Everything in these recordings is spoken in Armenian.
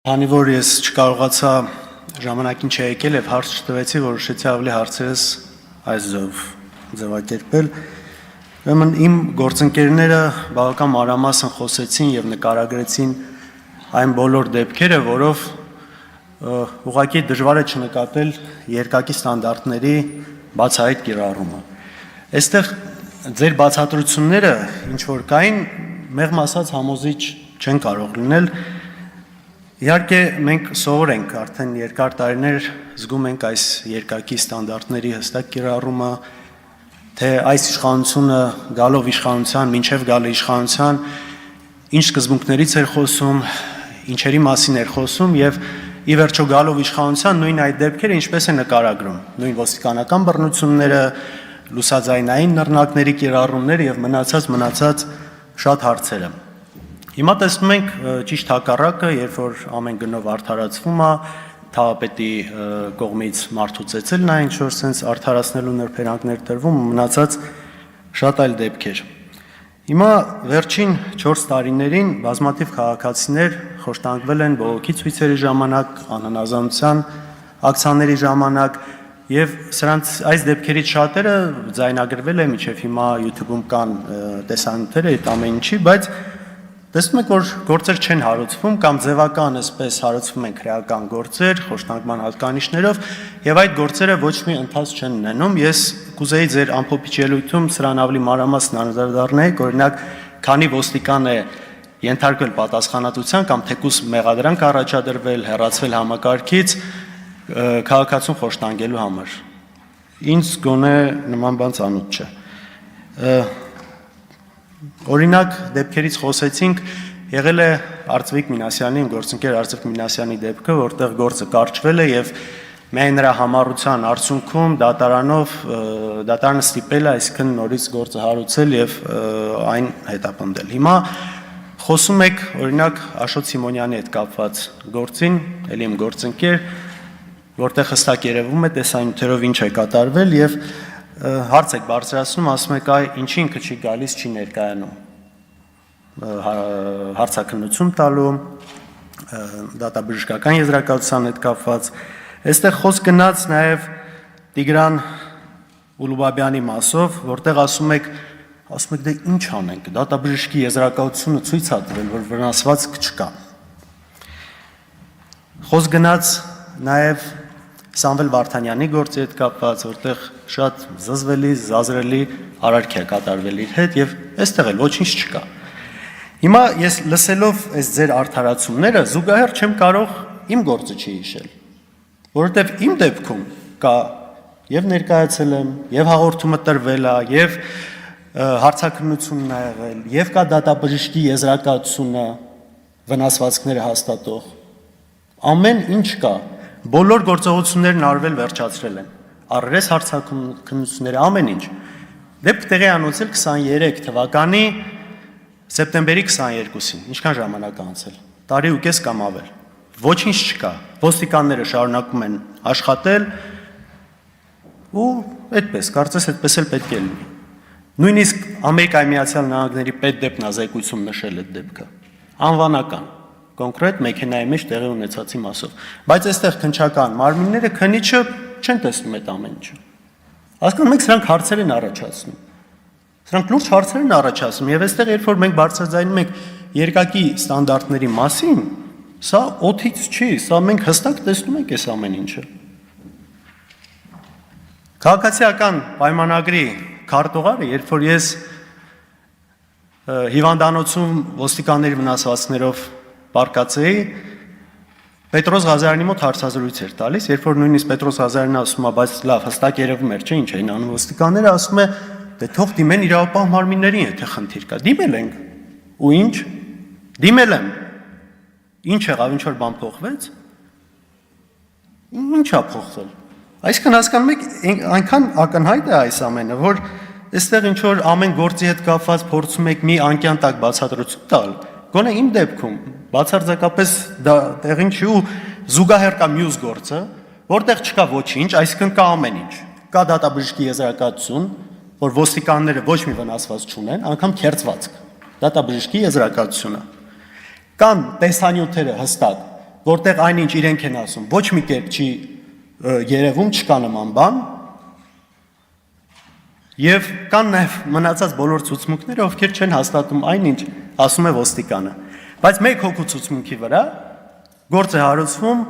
Քանի որ ես չկարողացա ժամանակին չեկել եւ հարց չտվեցի, որոշեցի ավելի հարցերս այս ձևակերպել։ Ուրեմն իմ գործընկերները բավական մանրամասն խոսեցին եւ նկարագրեցին այն բոլոր դեպքերը, որով ուղղակի դժվար է չնկատել երկակի ստանդարտների բացահայտ կիրառումը։ Այստեղ ձեր բացատրությունները ինչ որ կային, մեղմ ասած համոզիչ չեն կարող լինել։ Իհարկե մենք սովոր ենք արդեն երկար տարիներ զգում ենք այս երկակի ստանդարտների հստակ կիրառումը, թե այս իշխանությունը գալով իշխանության, մինչև գալը իշխանության, ինչ սկզբունքներից էր խոսում, ինչերի մասին էր խոսում եւ ի վերջո գալով իշխանության նույն այդ դեպքերը ինչպես է նկարագրում, նույն ոստիկանական բռնությունները, լուսաձայնային նռնակների կիրառումները եւ մնացած շատ հարցերը։ Հիմա տեսնում ենք ճիշտ հակառակը, երբ որ ամեն գնով արդարացվում է, թաղապետի կողմից մարդու ծեծելն է, ինչ որ sense արդարացնելու նրբերանգներ տրվում, մնացած շատ այլ դեպքեր։ Հիմա վերջին 4 տարիներին բազմաթիվ քաղաքացիներ խոշտանգվել են բողոքի ցույցերի ժամանակ, անհնազանդության ակցիաների ժամանակ, եւ սրանց այս դեպքերից շատերը ձայնագրվել է մինչև հիմա YouTube-ում կան տեսանյութերը այդ ամեն ինչի, բայց տեսնում եք, որ գործեր չեն հարուցվում կամ ձևական այսպես հարուցվում են քրեական գործեր, խոշտանգման հատկանիշներով եւ այդ գործերը ոչ մի ընթաց չեն ունենում։ Ես կուզեի ձեր ամփոփիչ ելույթում սրան ավելի մանրամասն անդրադառնալ, օրինակ, քանի ոստիկան է ենթարկվել պատասխանատվության կամ թեկուզ մեղադրանք առաջադրվել, հեռացվել համակարգից քաղաքացուն խոշտանգելու համար։ Ինձ գոնե նման բան ծանոթ չէ։ Օրինակ դեպքերից խոսեցինք, եղել է Արծվիկ Մինասյանի, գործընկեր Արծվիկ Մինասյանի դեպքը, որտեղ գործը կարճվել է եւ միայն նրա համառության արդյունքում դատարանը ստիպել է, այսինքն նորից գործը հարուցել եւ այն հետապնդել։ Հիմա խոսում եք օրինակ Աշոտ Սիմոնյանի հետ կապված գործին, ելի իմ գործընկեր, որտեղ հստակ երևում է տեսանյութերով ինչ է կատարվել եւ հարց եք բարձրացնում, ասում եք, այ ինչի ինքը չի գալիս, չի ներկայանում հարցաքննություն տալու, դատաբժշկական եզրակացության հետ կապված։ Այստեղ խոսք գնաց նաև Տիգրան Ուլուբաբյանի մասով, որտեղ ասում եք դե ինչ անենք, դատաբժշկի եզրակացությունը ցույց է տվել, որ վնասվածք չկա։ Խոսք գնաց նաև Սամվել Վարդանյանի գործի հետ կապված, որտեղ շատ զզվելի, զազրելի արարք է կատարվել իր հետ եւ այստեղ էլ ոչինչ չկա։ Հիմա ես լսելով այս ձեր արդարացումները զուգահեռ չեմ կարող իմ գործը չհիշել, որովհետեւ իմ դեպքում կա եւ ներկայացել եմ, եւ հաղորդումը տրվել է, եւ հարցաքննությունն ա եղել, եւ կա դատաբժշկի եզրակացությունը վնասվածքները հաստատող։ Ամեն ինչ կա։ Բոլոր գործողություններն արվել վերջացրել են, առերես հարցաքննությունները, ամեն ինչ։ Դեպք տեղի անցել 23 թվականի սեպտեմբերի 22-ին, ինչքան ժամանակ անցել, տարի ու կես կամ ավել, ոչինչ չկա, ոստիկանները շարունակում են աշխատել ու այդպես, կարծես այդպես էլ պետք է լինի։ Նույնիսկ Ամերիկայի Միացյալ Նահանգների պետդեպնազեկույցում նշել այդ դեպքը, անվանական կոնկրետ մեքենայի մեջ տեղի ունեցածի մասով, բայց այստեղ քննչական մարմինները քննիչը չեն տեսնում այդ ամեն ինչը։ Հասկանում եք, սրանք հարցեր են առաջացնում։ Սրանք լուրջ հարցեր են առաջացնում եւ այստեղ երբ որ մենք բարձրաձայնում ենք երկակի ստանդարտների մասին, սա օթից չի, սա մենք հստակ տեսնում ենք այս ամեն ինչը։ Քաղաքացիական պայմանագրի քարտուղարը, երբ որ ես հիվանդանոցում ոստիկանների վնասվածքներով պարկածեի, Պետրոս Ղազարյանի մոտ հարցազրույց էր տալիս, երբ որ նույնիսկ Պետրոս Ղազարյանը ասում է, բայց լավ, հստակ երևում էր, չէ, ինչ էին անում ոստիկանները, ասում է, դե թող դիմեն իրավապահ մարմիններին, եթե խնդիր կա։ Դիմել ենք։ Ու ինչ։ Դիմել եմ։ Ինչ եղավ, ինչ որ բան փոխվեց։ Ինչ է փոխվել։ Այսինքն հասկանում եք, այնքան ակնհայտ է այս ամենը, որ այստեղ ինչ որ ամեն գործի հետ կապված փորձում եք մի անկյան տակ բացատրություն տալ։ Գոնե իմ դեպքում բացարձակապես դա տեղին չի ու զուգահեռ կա մյուս գործը, որտեղ չկա ոչինչ, այսինքն կա ամեն ինչ։ Կա դատաբժշկի եզրակացություն, որ ոստիկանները ոչ մի վնասված չունեն, անգամ քերծվածք։ Դատաբժշկի եզրակացությունը։ Կան տեսանյութերը հստակ, որտեղ այնինչ իրենք են ասում, ոչ մի կերպ չի երևում, չկա նման բան։ Եվ կան նաև մնացած բոլոր ցուցմունքները, ովքեր չեն հաստատում այնինչ ասում է ոստիկանը։ Բայց մեկ հոգու ցուցմունքի վրա գործ է հարուցվում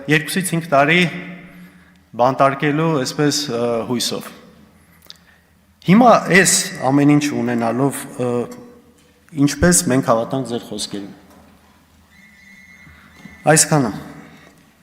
2-ից 5 տարի բանտարկելու այսպես հույսով։ Հիմա այս ամեն ինչ ունենալով ինչպես մենք հավատանք ձեր խոսքերին։ Այսքանը։